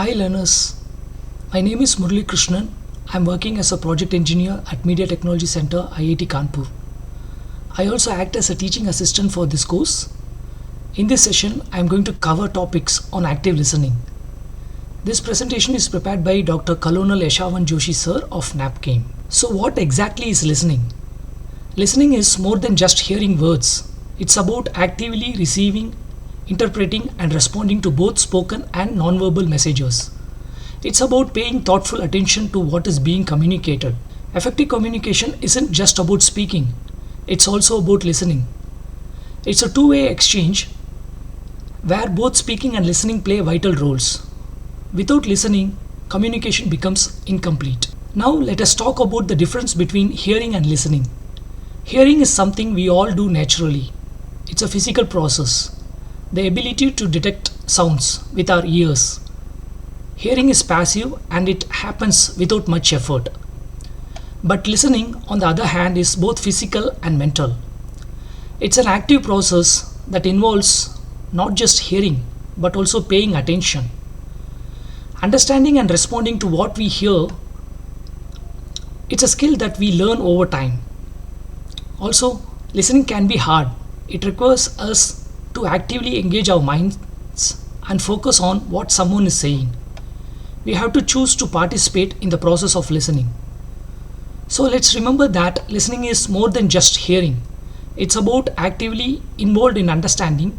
Hi learners, my name is Murali Krishnan. I am working as a project engineer at Media Technology Center, IIT Kanpur. I also act as a teaching assistant for this course. In this session, I am going to cover topics on active listening. This presentation is prepared by Dr. Colonel Yashavan Joshi sir of NAPCAM. So what exactly is listening? Listening is more than just hearing words. It's about actively receiving, interpreting and responding to both spoken and non-verbal messages. It's about paying thoughtful attention to what is being communicated. Effective communication isn't just about speaking, it's also about listening. It's a two-way exchange where both speaking and listening play vital roles. Without listening, communication becomes incomplete. Now let us talk about the difference between hearing and listening. Hearing is something we all do naturally. It's a physical process, the ability to detect sounds with our ears. Hearing is passive and it happens without much effort. But listening, on the other hand, is both physical and mental. It's an active process that involves not just hearing but also paying attention. Understanding and responding to what we hear, it's a skill that we learn over time. Also, listening can be hard. It requires us to actively engage our minds and focus on what someone is saying. We have to choose to participate in the process of listening. So let's remember that listening is more than just hearing. It's about actively involved in understanding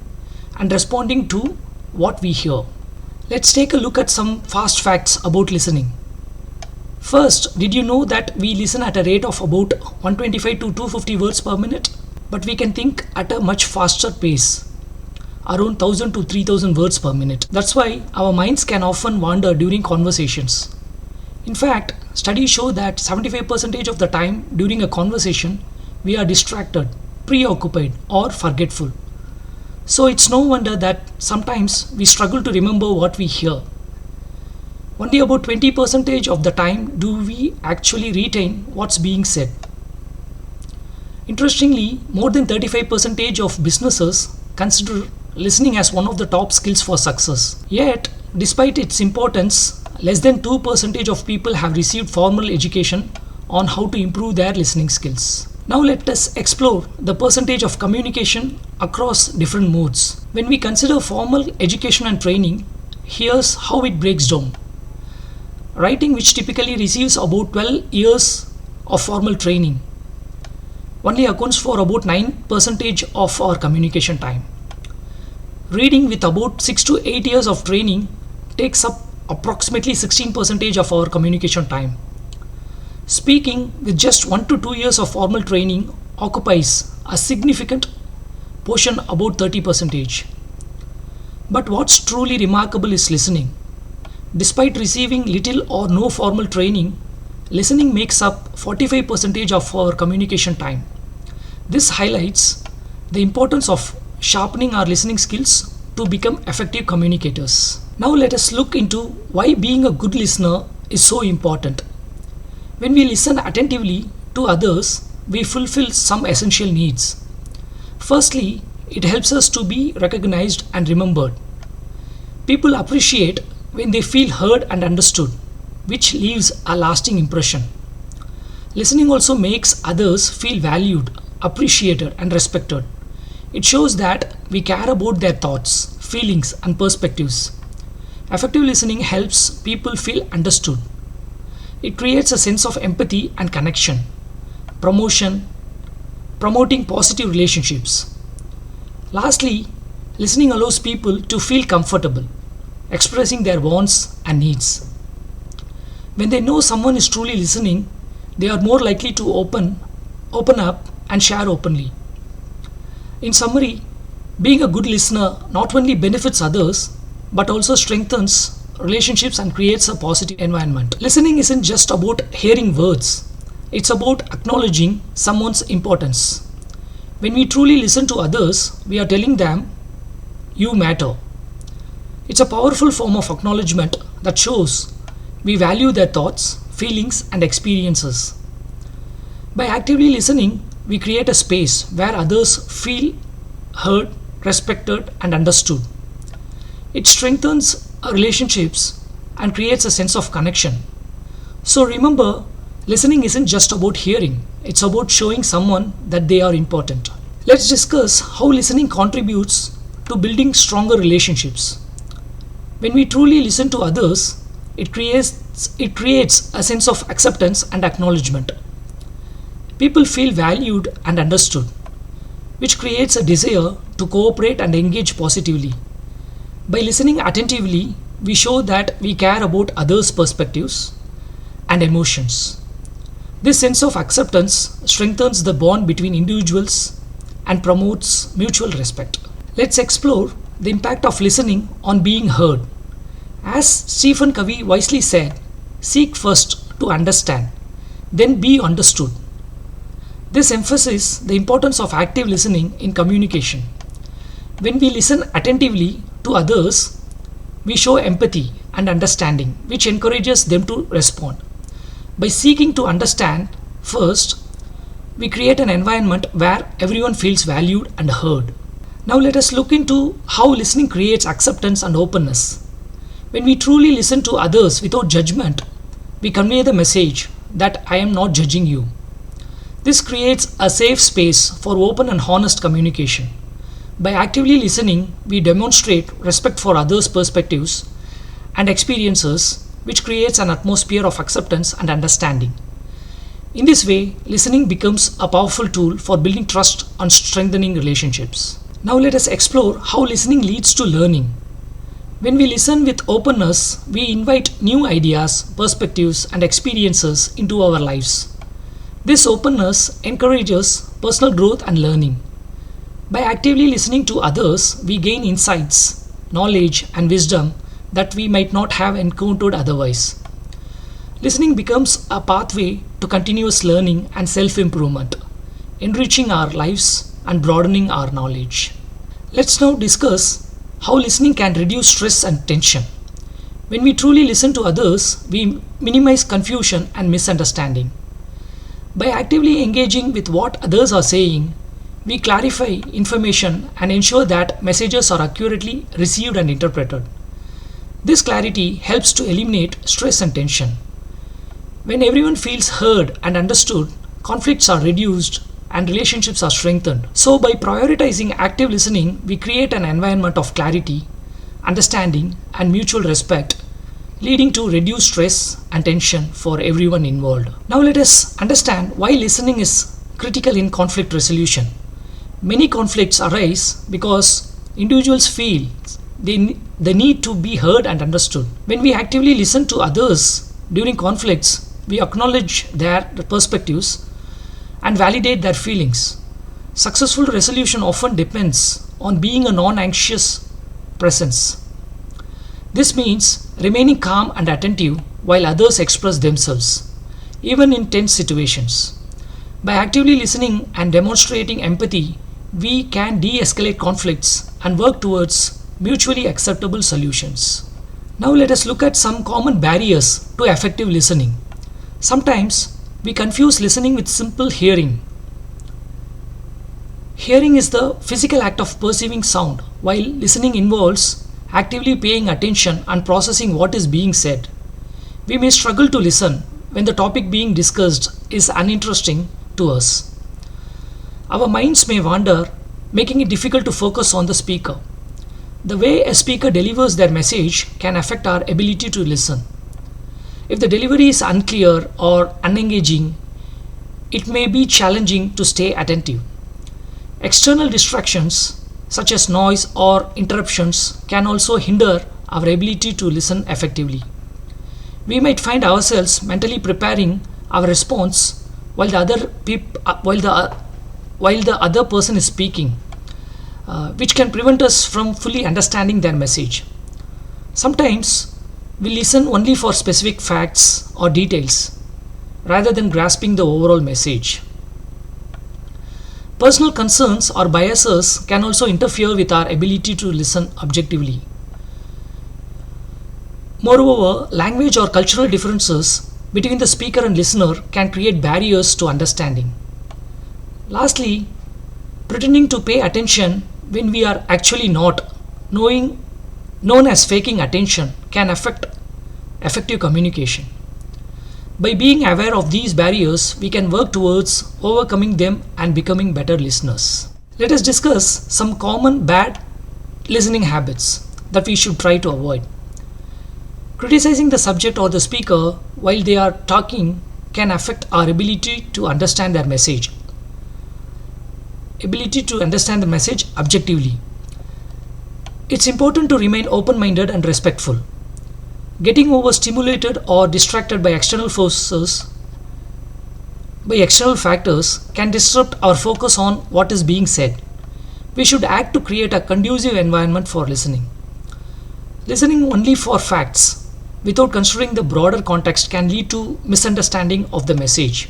and responding to what we hear. Let's take a look at some fast facts about listening. First, did you know that we listen at a rate of about 125 to 250 words per minute? But we can think at a much faster pace, around 1000 to 3000 words per minute. That's why our minds can often wander during conversations. In fact, studies show that 75% of the time during a conversation, we are distracted, preoccupied, or forgetful. So it's no wonder that sometimes we struggle to remember what we hear. Only about 20% of the time do we actually retain what's being said. Interestingly, more than 35% of businesses consider listening as one of the top skills for success. Yet, despite its importance, less than 2% of people have received formal education on how to improve their listening skills. Now let us explore the percentage of communication across different modes. When we consider formal education and training, here's how it breaks down. Writing, which typically receives about 12 years of formal training, only accounts for about 9% of our communication time. Reading, with about 6 to 8 years of training, takes up approximately 16% of our communication time. Speaking, with just 1 to 2 years of formal training, occupies a significant portion, about 30%. But what's truly remarkable is listening. Despite receiving little or no formal training, listening makes up 45% of our communication time. This highlights the importance of sharpening our listening skills to become effective communicators. Now let us look into why being a good listener is so important. When we listen attentively to others, we fulfill some essential needs. Firstly, it helps us to be recognized and remembered. People appreciate when they feel heard and understood, which leaves a lasting impression. Listening also makes others feel valued, appreciated, and respected. It shows that we care about their thoughts, feelings, and perspectives. Effective listening helps people feel understood. It creates a sense of empathy and connection, promoting positive relationships. Lastly, listening allows people to feel comfortable, expressing their wants and needs. When they know someone is truly listening, they are more likely to open up and share openly. In summary, being a good listener not only benefits others but also strengthens relationships and creates a positive environment. Listening isn't just about hearing words, it's about acknowledging someone's importance. When we truly listen to others, we are telling them, "You matter." It's a powerful form of acknowledgement that shows we value their thoughts, feelings, and experiences. By actively listening, we create a space where others feel heard, respected, and understood. It strengthens our relationships and creates a sense of connection. So remember, listening isn't just about hearing, it's about showing someone that they are important. Let's discuss how listening contributes to building stronger relationships. When we truly listen to others, it creates a sense of acceptance and acknowledgement. People feel valued and understood, which creates a desire to cooperate and engage positively. By listening attentively, we show that we care about others' perspectives and emotions. This sense of acceptance strengthens the bond between individuals and promotes mutual respect. Let's explore the impact of listening on being heard. As Stephen Covey wisely said, seek first to understand, then be understood. This emphasizes the importance of active listening in communication. When we listen attentively to others, we show empathy and understanding, which encourages them to respond. By seeking to understand first, we create an environment where everyone feels valued and heard. Now let us look into how listening creates acceptance and openness. When we truly listen to others without judgment, we convey the message that I am not judging you. This creates a safe space for open and honest communication. By actively listening, we demonstrate respect for others' perspectives and experiences, which creates an atmosphere of acceptance and understanding. In this way, listening becomes a powerful tool for building trust and strengthening relationships. Now let us explore how listening leads to learning. When we listen with openness, we invite new ideas, perspectives, and experiences into our lives. This openness encourages personal growth and learning. By actively listening to others, we gain insights, knowledge, and wisdom that we might not have encountered otherwise. Listening becomes a pathway to continuous learning and self-improvement, enriching our lives and broadening our knowledge. Let's now discuss how listening can reduce stress and tension. When we truly listen to others, we minimize confusion and misunderstanding. By actively engaging with what others are saying, we clarify information and ensure that messages are accurately received and interpreted. This clarity helps to eliminate stress and tension. When everyone feels heard and understood, conflicts are reduced and relationships are strengthened. So, by prioritizing active listening, we create an environment of clarity, understanding, and mutual respect, leading to reduced stress and tension for everyone involved. Now, let us understand why listening is critical in conflict resolution. Many conflicts arise because individuals feel the need to be heard and understood. When we actively listen to others during conflicts, we acknowledge their perspectives and validate their feelings. Successful resolution often depends on being a non-anxious presence. This means remaining calm and attentive while others express themselves, even in tense situations. By actively listening and demonstrating empathy, we can de-escalate conflicts and work towards mutually acceptable solutions. Now let us look at some common barriers to effective listening. Sometimes we confuse listening with simple hearing. Hearing is the physical act of perceiving sound, while listening involves actively paying attention and processing what is being said. We may struggle to listen when the topic being discussed is uninteresting to us. Our minds may wander, making it difficult to focus on the speaker. The way a speaker delivers their message can affect our ability to listen. If the delivery is unclear or unengaging, it may be challenging to stay attentive. External distractions, such as noise or interruptions, can also hinder our ability to listen effectively. We might find ourselves mentally preparing our response while the other person is speaking, which can prevent us from fully understanding their message. Sometimes we listen only for specific facts or details rather than grasping the overall message. Personal concerns or biases can also interfere with our ability to listen objectively. Moreover, language or cultural differences between the speaker and listener can create barriers to understanding. Lastly, pretending to pay attention when we are actually not, known as faking attention, can affect effective communication. By being aware of these barriers, we can work towards overcoming them and becoming better listeners. Let us discuss some common bad listening habits that we should try to avoid. Criticizing the subject or the speaker while they are talking can affect our ability to understand their message. Ability to understand the message objectively. It's important to remain open-minded and respectful. Getting overstimulated or distracted by external factors can disrupt our focus on what is being said. We should act to create a conducive environment for listening. Listening only for facts without considering the broader context can lead to misunderstanding of the message.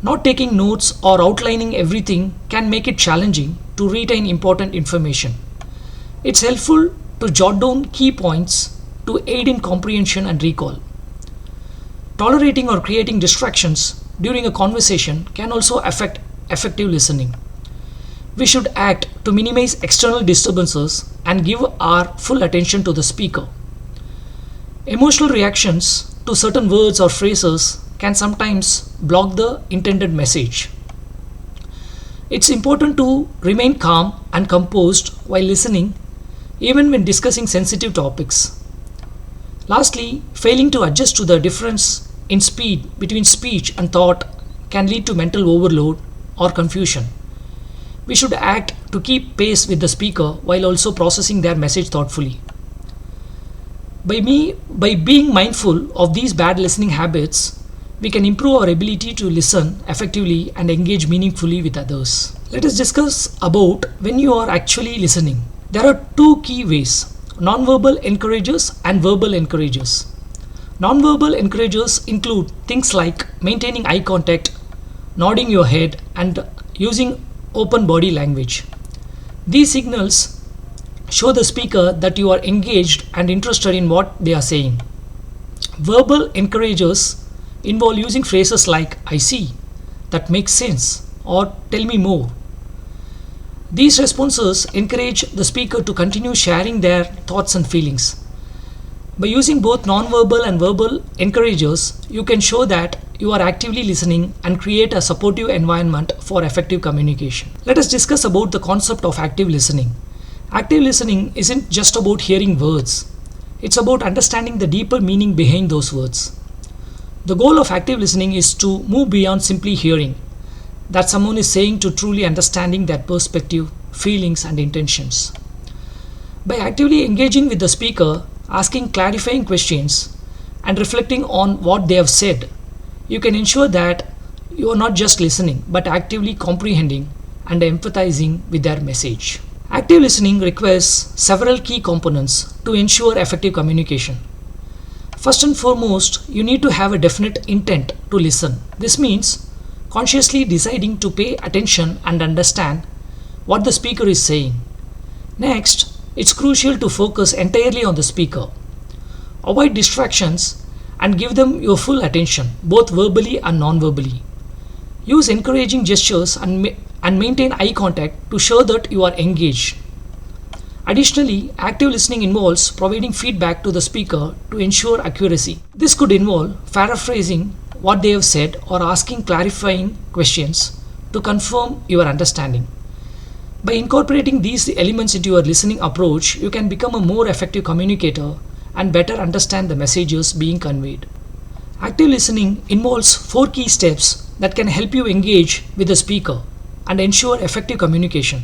Not taking notes or outlining everything can make it challenging to retain important information. It's helpful to jot down key points to aid in comprehension and recall. Tolerating or creating distractions during a conversation can also affect effective listening. We should act to minimize external disturbances and give our full attention to the speaker. Emotional reactions to certain words or phrases can sometimes block the intended message. It's important to remain calm and composed while listening, even when discussing sensitive topics. Lastly, failing to adjust to the difference in speed between speech and thought can lead to mental overload or confusion. We should act to keep pace with the speaker while also processing their message thoughtfully. By being mindful of these bad listening habits, we can improve our ability to listen effectively and engage meaningfully with others. Let us discuss about when you are actually listening. There are two key ways: nonverbal encouragers and verbal encouragers. Nonverbal encouragers include things like maintaining eye contact, nodding your head, and using open body language. These signals show the speaker that you are engaged and interested in what they are saying. Verbal encouragers involve using phrases like "I see," "that makes sense," or "tell me more." These responses encourage the speaker to continue sharing their thoughts and feelings. By using both nonverbal and verbal encouragers, you can show that you are actively listening and create a supportive environment for effective communication. Let us discuss about the concept of active listening. Active listening isn't just about hearing words. It's about understanding the deeper meaning behind those words. The goal of active listening is to move beyond simply hearing that someone is saying to truly understanding their perspective, feelings, and intentions. By actively engaging with the speaker, asking clarifying questions, and reflecting on what they have said, you can ensure that you are not just listening but actively comprehending and empathizing with their message. Active listening requires several key components to ensure effective communication. First and foremost, you need to have a definite intent to listen. This means consciously deciding to pay attention and understand what the speaker is saying. Next, it's crucial to focus entirely on the speaker. Avoid distractions and give them your full attention, both verbally and non-verbally. Use encouraging gestures and maintain eye contact to show that you are engaged. Additionally, active listening involves providing feedback to the speaker to ensure accuracy. This could involve paraphrasing what they have said or asking clarifying questions to confirm your understanding. By incorporating these elements into your listening approach, you can become a more effective communicator and better understand the messages being conveyed. Active listening involves 4 key steps that can help you engage with the speaker and ensure effective communication.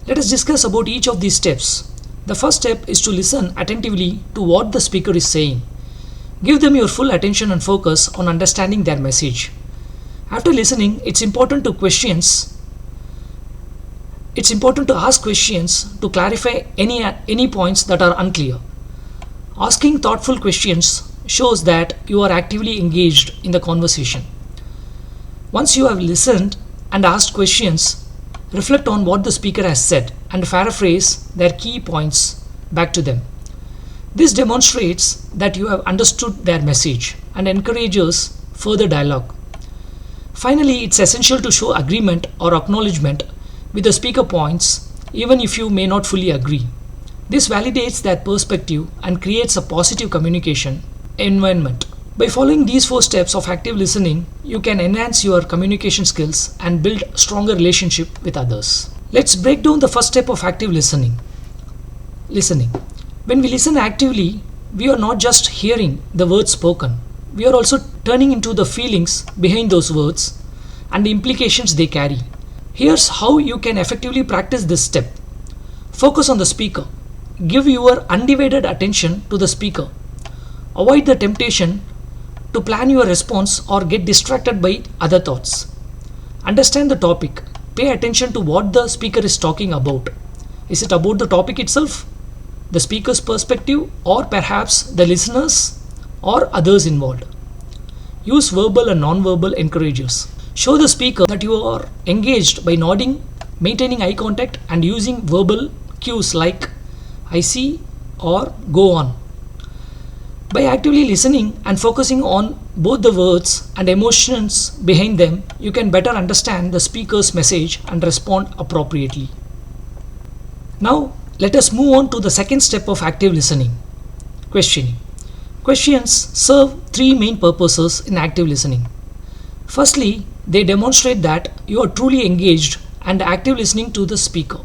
Let us discuss about each of these steps. The first step is to listen attentively to what the speaker is saying. Give them your full attention and focus on understanding their message. After listening, it's important to ask questions to clarify any points that are unclear. Asking thoughtful questions shows that you are actively engaged in the conversation. Once you have listened and asked questions, reflect on what the speaker has said and paraphrase their key points back to them. This demonstrates that you have understood their message and encourages further dialogue. Finally, it's essential to show agreement or acknowledgement with the speaker points, even if you may not fully agree. This validates their perspective and creates a positive communication environment. By following these 4 steps of active listening, you can enhance your communication skills and build stronger relationship with others. Let's break down the first step of active listening. Listening. When we listen actively, we are not just hearing the words spoken. We are also turning into the feelings behind those words and the implications they carry. Here's how you can effectively practice this step. Focus on the speaker. Give your undivided attention to the speaker. Avoid the temptation to plan your response or get distracted by other thoughts. Understand the topic. Pay attention to what the speaker is talking about. Is it about the topic itself, the speaker's perspective, or perhaps the listeners or others involved? Use verbal and non-verbal encouragers. Show the speaker that you are engaged by nodding, maintaining eye contact, and using verbal cues like I see or go on. By actively listening and focusing on both the words and emotions behind them, you can better understand the speaker's message and respond appropriately. Now, let us move on to the second step of active listening. Questioning. Questions serve 3 main purposes in active listening. Firstly, they demonstrate that you are truly engaged and active listening to the speaker.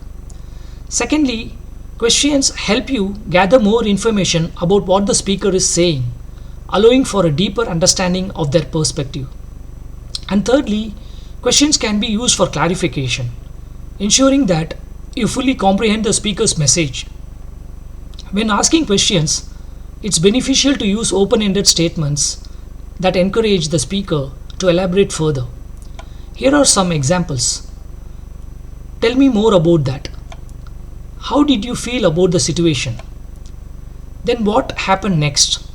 Secondly, questions help you gather more information about what the speaker is saying, allowing for a deeper understanding of their perspective. And thirdly, questions can be used for clarification, ensuring that you fully comprehend the speaker's message. When asking questions, it's beneficial to use open-ended statements that encourage the speaker to elaborate further. Here are some examples. Tell me more about that. How did you feel about the situation? Then what happened next?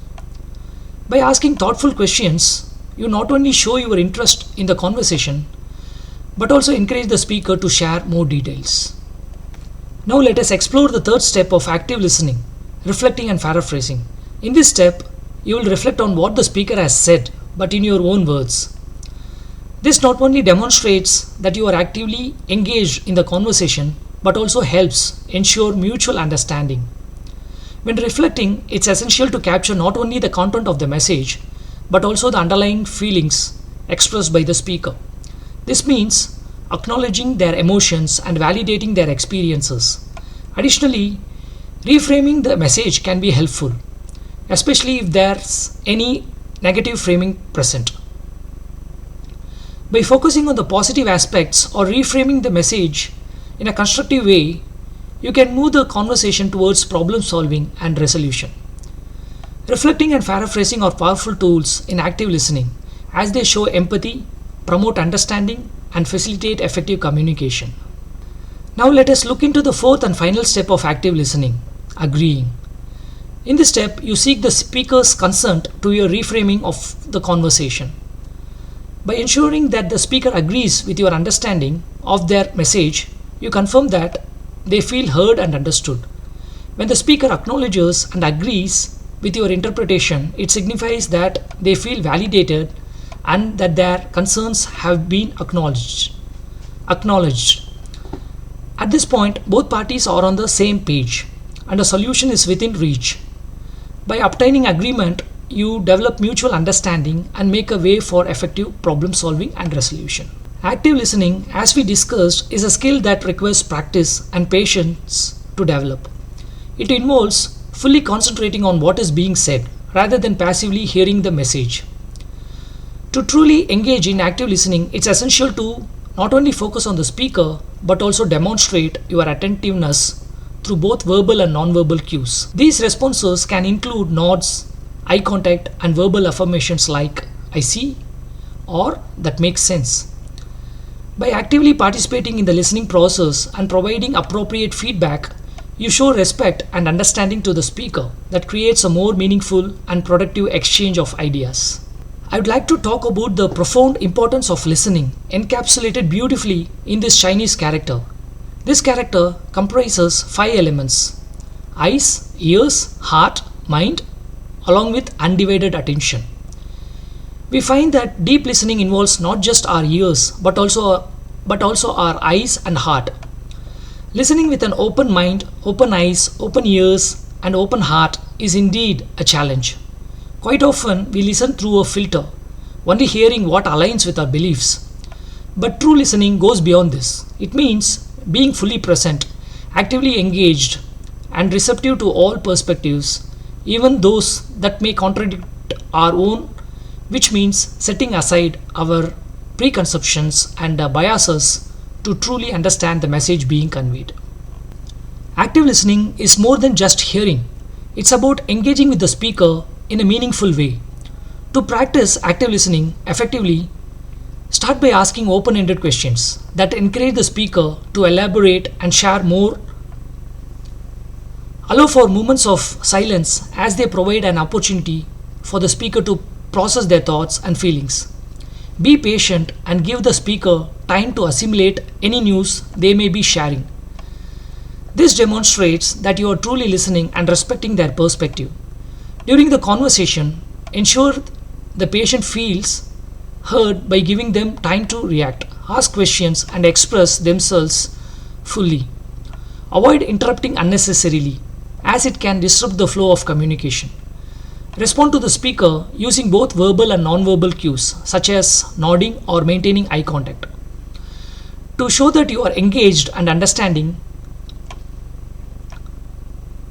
By asking thoughtful questions, you not only show your interest in the conversation, but also encourage the speaker to share more details. Now let us explore the third step of active listening, reflecting and paraphrasing. In this step, you will reflect on what the speaker has said, but in your own words. This not only demonstrates that you are actively engaged in the conversation, but also helps ensure mutual understanding. When reflecting, it's essential to capture not only the content of the message, but also the underlying feelings expressed by the speaker. This means acknowledging their emotions and validating their experiences. Additionally, reframing the message can be helpful, especially if there's any negative framing present. By focusing on the positive aspects or reframing the message in a constructive way, you can move the conversation towards problem solving and resolution. Reflecting and paraphrasing are powerful tools in active listening as they show empathy, promote understanding, and facilitate effective communication. Now let us look into the fourth and final step of active listening, agreeing. In this step, you seek the speaker's consent to your reframing of the conversation. By ensuring that the speaker agrees with your understanding of their message, you confirm that they feel heard and understood. When the speaker acknowledges and agrees with your interpretation, it signifies that they feel validated and that their concerns have been acknowledged. At this point, both parties are on the same page and a solution is within reach. By obtaining agreement, you develop mutual understanding and make a way for effective problem solving and resolution. Active listening, as we discussed, is a skill that requires practice and patience to develop. It involves fully concentrating on what is being said rather than passively hearing the message. To truly engage in active listening, it's essential to not only focus on the speaker but also demonstrate your attentiveness through both verbal and non-verbal cues. These responses can include nods, eye contact, and verbal affirmations like I see or that makes sense. By actively participating in the listening process and providing appropriate feedback, you show respect and understanding to the speaker that creates a more meaningful and productive exchange of ideas. I would like to talk about the profound importance of listening, encapsulated beautifully in this Chinese character. This character comprises 5 elements: eyes, ears, heart, mind, along with undivided attention. We find that deep listening involves not just our ears but also our eyes and heart. Listening with an open mind, open eyes, open ears, and open heart is indeed a challenge. Quite often, we listen through a filter, only hearing what aligns with our beliefs. But true listening goes beyond this. It means being fully present, actively engaged, and receptive to all perspectives, even those that may contradict our own, which means setting aside our preconceptions and biases to truly understand the message being conveyed. Active listening is more than just hearing, it's about engaging with the speaker in a meaningful way. To practice active listening effectively, start by asking open ended questions that encourage the speaker to elaborate and share more. Allow for moments of silence as they provide an opportunity for the speaker to process their thoughts and feelings. Be patient and give the speaker time to assimilate any news they may be sharing. This demonstrates that you are truly listening and respecting their perspective. During the conversation, ensure the patient feels heard by giving them time to react, ask questions, and express themselves fully. Avoid interrupting unnecessarily, as it can disrupt the flow of communication. Respond to the speaker using both verbal and non-verbal cues, such as nodding or maintaining eye contact, to show that you are engaged and understanding.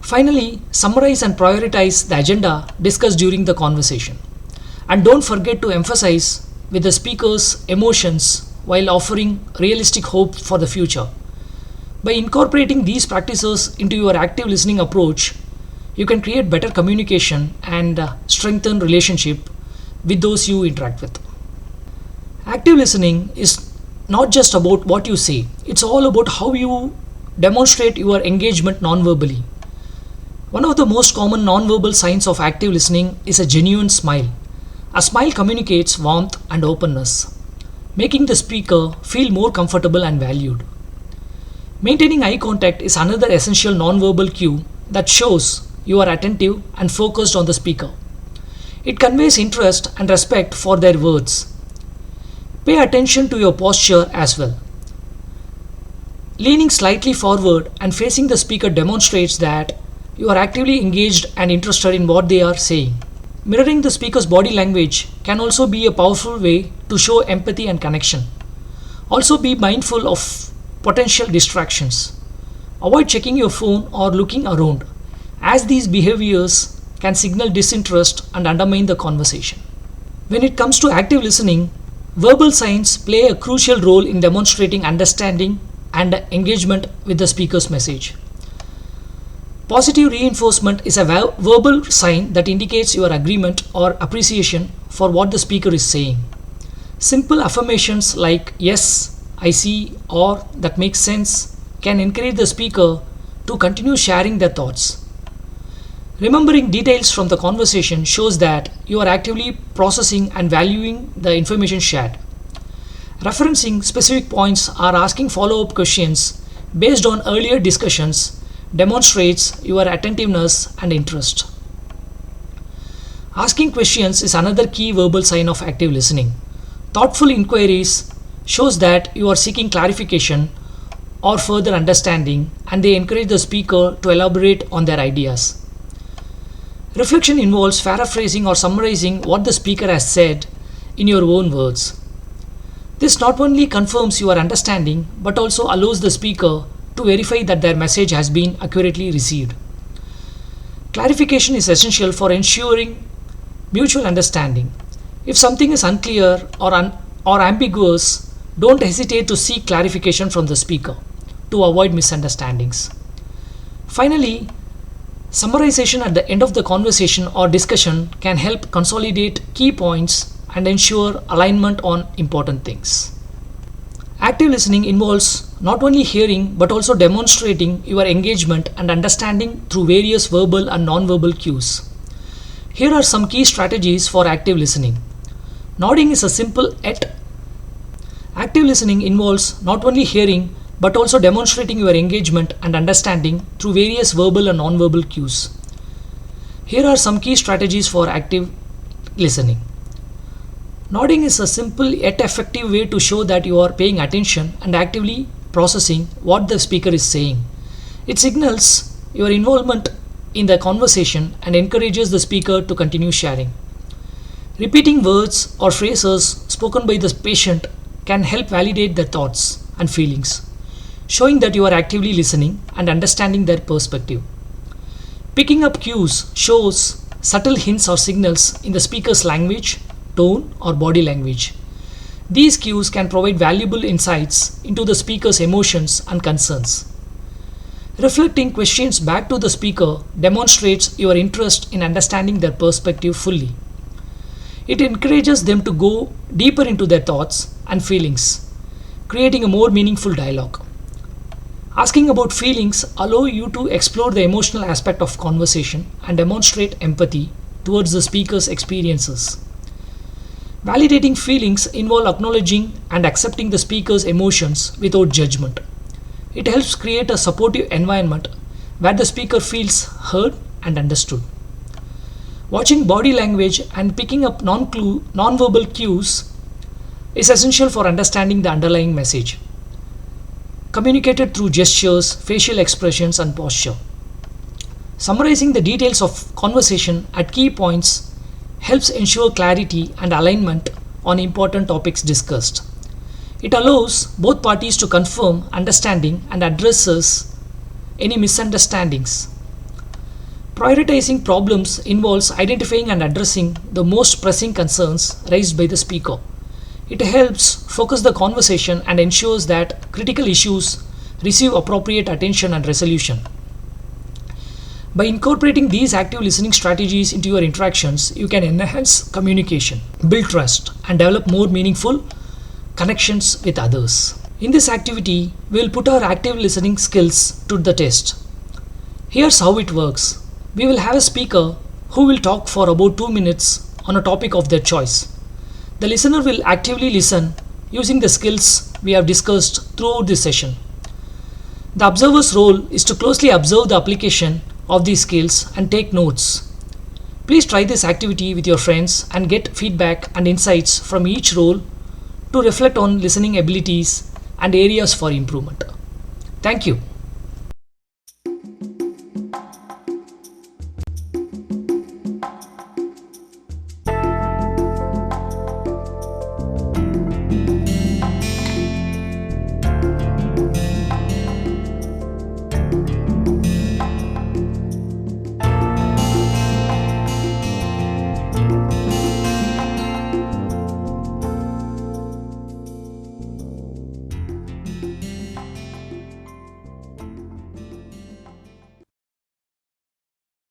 Finally, summarize and prioritize the agenda discussed during the conversation. And don't forget to emphasize with the speaker's emotions while offering realistic hope for the future. By incorporating these practices into your active listening approach, you can create better communication and strengthen relationship with those you interact with. Active listening is not just about what you say, it's all about how you demonstrate your engagement non-verbally. One of the most common non-verbal signs of active listening is a genuine smile. A smile communicates warmth and openness, making the speaker feel more comfortable and valued. Maintaining eye contact is another essential non-verbal cue that shows you are attentive and focused on the speaker. It conveys interest and respect for their words. Pay attention to your posture as well. Leaning slightly forward and facing the speaker demonstrates that you are actively engaged and interested in what they are saying. Mirroring the speaker's body language can also be a powerful way to show empathy and connection. Also, be mindful of potential distractions. Avoid checking your phone or looking around, as these behaviors can signal disinterest and undermine the conversation. When it comes to active listening, verbal signs play a crucial role in demonstrating understanding and engagement with the speaker's message. Positive reinforcement is a verbal sign that indicates your agreement or appreciation for what the speaker is saying. Simple affirmations like "yes, I see" or "that makes sense" can encourage the speaker to continue sharing their thoughts. Remembering details from the conversation shows that you are actively processing and valuing the information shared. Referencing specific points or asking follow-up questions based on earlier discussions demonstrates your attentiveness and interest. Asking questions is another key verbal sign of active listening. Thoughtful inquiries shows that you are seeking clarification or further understanding, and they encourage the speaker to elaborate on their ideas. Reflection involves paraphrasing or summarizing what the speaker has said in your own words. This not only confirms your understanding but also allows the speaker to verify that their message has been accurately received. Clarification is essential for ensuring mutual understanding. If something is unclear or ambiguous, don't hesitate to seek clarification from the speaker to avoid misunderstandings. Finally, summarization at the end of the conversation or discussion can help consolidate key points and ensure alignment on important things. Active listening involves not only hearing but also demonstrating your engagement and understanding through various verbal and non-verbal cues. Here are some key strategies for active listening. Nodding is a simple yet active listening involves not only hearing but also demonstrating your engagement and understanding through various verbal and non-verbal cues. Here are some key strategies for active listening. Nodding is a simple yet effective way to show that you are paying attention and actively processing what the speaker is saying. It signals your involvement in the conversation and encourages the speaker to continue sharing. Repeating words or phrases spoken by the patient can help validate their thoughts and feelings, showing that you are actively listening and understanding their perspective. Picking up cues shows subtle hints or signals in the speaker's language, tone, or body language. These cues can provide valuable insights into the speaker's emotions and concerns. Reflecting questions back to the speaker demonstrates your interest in understanding their perspective fully. It encourages them to go deeper into their thoughts and feelings, creating a more meaningful dialogue. Asking about feelings allow you to explore the emotional aspect of conversation and demonstrate empathy towards the speaker's experiences. Validating feelings involve acknowledging and accepting the speaker's emotions without judgment. It helps create a supportive environment where the speaker feels heard and understood. Watching body language and picking up non-verbal cues is essential for understanding the underlying message, communicated through gestures, facial expressions, and posture. Summarizing the details of conversation at key points helps ensure clarity and alignment on important topics discussed. It allows both parties to confirm understanding and addresses any misunderstandings. Prioritizing problems involves identifying and addressing the most pressing concerns raised by the speaker. It helps focus the conversation and ensures that critical issues receive appropriate attention and resolution. By incorporating these active listening strategies into your interactions, you can enhance communication, build trust, and develop more meaningful connections with others. In this activity, we will put our active listening skills to the test. Here's how it works. We will have a speaker who will talk for about 2 minutes on a topic of their choice. The listener will actively listen using the skills we have discussed throughout this session. The observer's role is to closely observe the application of these skills and take notes. Please try this activity with your friends and get feedback and insights from each role to reflect on listening abilities and areas for improvement. Thank you.